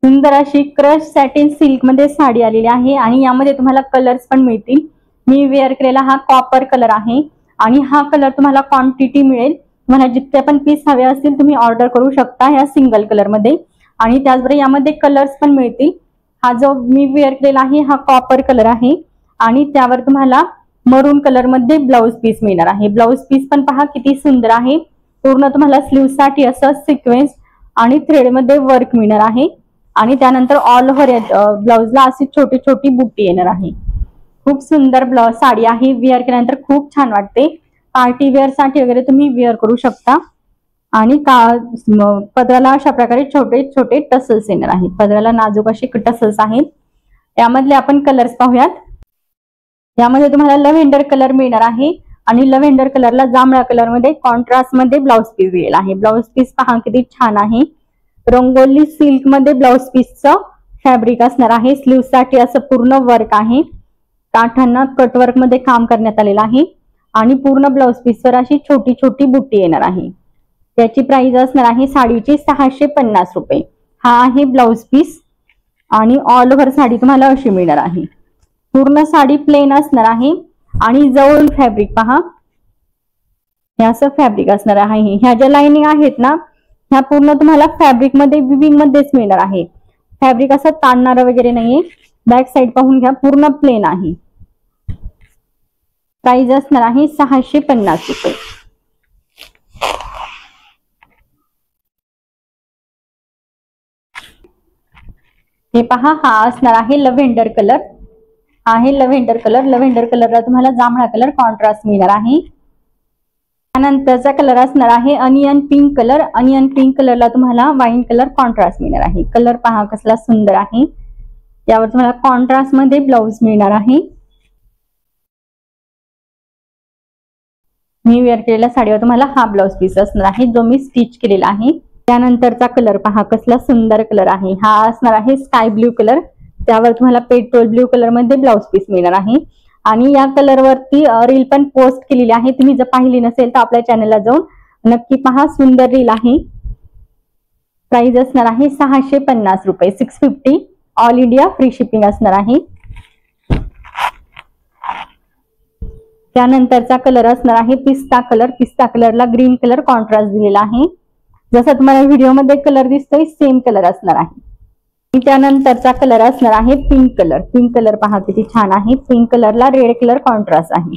सुंदर अशी crush satin silk मध्ये साडी आलेली आहे आणि यामध्ये तुम्हाला कलर्स पण मिळतील। मी वेअर केलेला हा कॉपर कलर आहे आणि हा कलर तुम्हाला क्वांटिटी मिळेल। तुम्हाला जितके पण पीस हवे असतील तुम्ही ऑर्डर करू शकता या सिंगल कलर मध्ये। आणि त्याचबरोबर यामध्ये कलर्स पण मिळतील। हा जो मी वेअर केलेला आहे हा कॉपर कलर आहे आणि त्यावर तुम्हाला मरून कलर मध्ये ब्लाउज पीस मिळणार आहे। ब्लाउज पीस पण पहा किती सुंदर आहे। पूर्ण तुम्हाला स्लीव साठी असं सिक्वेन्स आणि थ्रेड मध्ये वर्क मिळणार आहे आणि त्यानंतर ऑल ओव्हर ब्लाउजला अशी छोटी छोटी बुट्टी येणार आहे। खूप सुंदर ब्लाउज साडी आहे। वेअर केल्यानंतर खूप छान वाटते। पार्टी वेअर साठी वगैरे तुम्ही वेअर करू शकता। आणि पदराला अशा प्रकारे छोटे छोटे टसल्स येणार आहेत। पदराला नाजूक असे टसल्स आहेत। यामधले आपण कलर्स पाहूयात। यामध्ये तुम्हाला लव्हेंडर कलर मिळणार आहे आणि लव्हेंडर कलरला जांभळा कलर मध्ये कॉन्ट्रास्ट मध्ये ब्लाउज पीस दिलेला आहे। ब्लाउज पीस पहा किती छान आहे। रंगोली सिल्क मध्ये ब्लाउज पीसचं फॅब्रिक असणार आहे। स्लीव साठी असं पूर्ण वर्क आहे। काठांना कटवर्क मध्ये काम करण्यात आलेलं आहे आणि पूर्ण ब्लाउज पीसवर अशी छोटी छोटी बुट्टी येणार आहे। त्याची प्राइस असणार आहे साडीची 650 रुपये। हा आहे ब्लाउज पीस आणि ऑल ओव्हर साडी तुम्हाला अशी मिळणार आहे। पूर्ण साडी प्लेन असणार आहे आणि जवळून फॅब्रिक पहा हे असं फॅब्रिक असणार आहे। ह्या ज्या लाइनिंग आहेत ना ह्या पूर्ण तुम्हाला फॅब्रिक मध्ये विविंग मध्येच मिळणार आहे। फॅब्रिक असं ताणणार वगैरे नाहीये। बॅक साइड पाहून घ्या पूर्ण प्लेन आहे। प्राइस असणार आहे 650 रुपये। हे पहा हा असणार आहे लव्हेंडर कलर। आहे लव्हेंडर कलर। लव्हेंडर कलरला तुम्हाला जांभळा कलर कॉन्ट्रास्ट मिळणार आहे। त्यानंतरचा कलर असणार आहे onion pink colour. Onion pink कलरला तुम्हाला वाईन कलर कॉन्ट्रास्ट मिळणार आहे। कलर पहा कसला सुंदर आहे। यावर तुम्हाला कॉन्ट्रास्ट मध्ये ब्लाउज मिळणार आहे। मी वेअर केलेल्या साडीवर तुम्हाला हा ब्लाउज पीस असणार आहे जो मी स्टिच केलेला आहे। त्यानंतरचा कलर पहा कसला सुंदर कलर आहे। हा असणार आहे स्काय ब्ल्यू कलर। त्यावर तुम्हाला पेट्रोल ब्ल्यू कलर मध्ये ब्लाउज पीस मिळणार आहे आणि या कलर वरती रील पण पोस्ट केलेली आहे। तुम्ही जर पाहिली नसेल तर आपल्या चॅनलला जाऊन नक्की पहा। सुंदर रील आहे। प्राइस असणार आहे 650 रुपये 650। ऑल इंडिया फ्री शिपिंग असणार आहे। त्यानंतरचा कलर असणार आहे पिस्ता कलर। पिस्ता कलरला ग्रीन कलर कॉन्ट्रास्ट दिलेला आहे। जसा तुम्हाला व्हिडिओ मध्ये कलर दिसतोय सेम कलर असणार आहे। त्यानंतरचा कलर असणार आहे पिंक कलर। पिंक कलर पहा किती छान आहे। पिंक कलरला रेड कलर कॉन्ट्रास्ट आहे।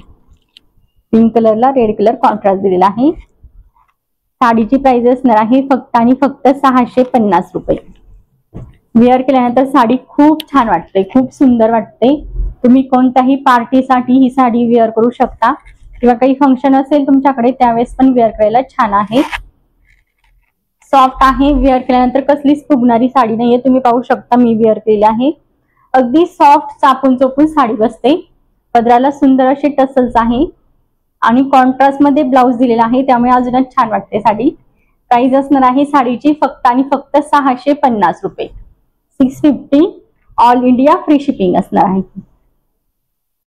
पिंक कलरला रेड कलर कॉन्ट्रास्ट दिलेला आहे। साडीची प्राइस असणार आहे फक्त आणि फक्त 650 रुपये। वेअर केल्यानंतर साडी खूप छान वाटते। खूप सुंदर वाटते। तुम्ही कोणत्याही पार्टीसाठी ही साडी वेअर करू शकता किंवा काही फंक्शन असेल तुमच्याकडे त्यावेळेस पण वेअर करायला छान आहे। सॉफ्ट आहे। वेअर केल्यानंतर कसलीच फुगणारी साडी नाहीये। तुम्ही पाहू शकता मी वेअर केलेली आहे। अगदी सॉफ्ट चापून चोपून साडी बसते। पदराला सुंदर असे टसल्स आहे आणि कॉन्ट्रास्ट मध्ये ब्लाउज दिलेला आहे त्यामुळे अजूनच छान वाटते साडी। प्राइस असणार आहे साडीची फक्त आणि फक्त 650 रुपये 650। ऑल इंडिया फ्री शिपिंग असणार आहे।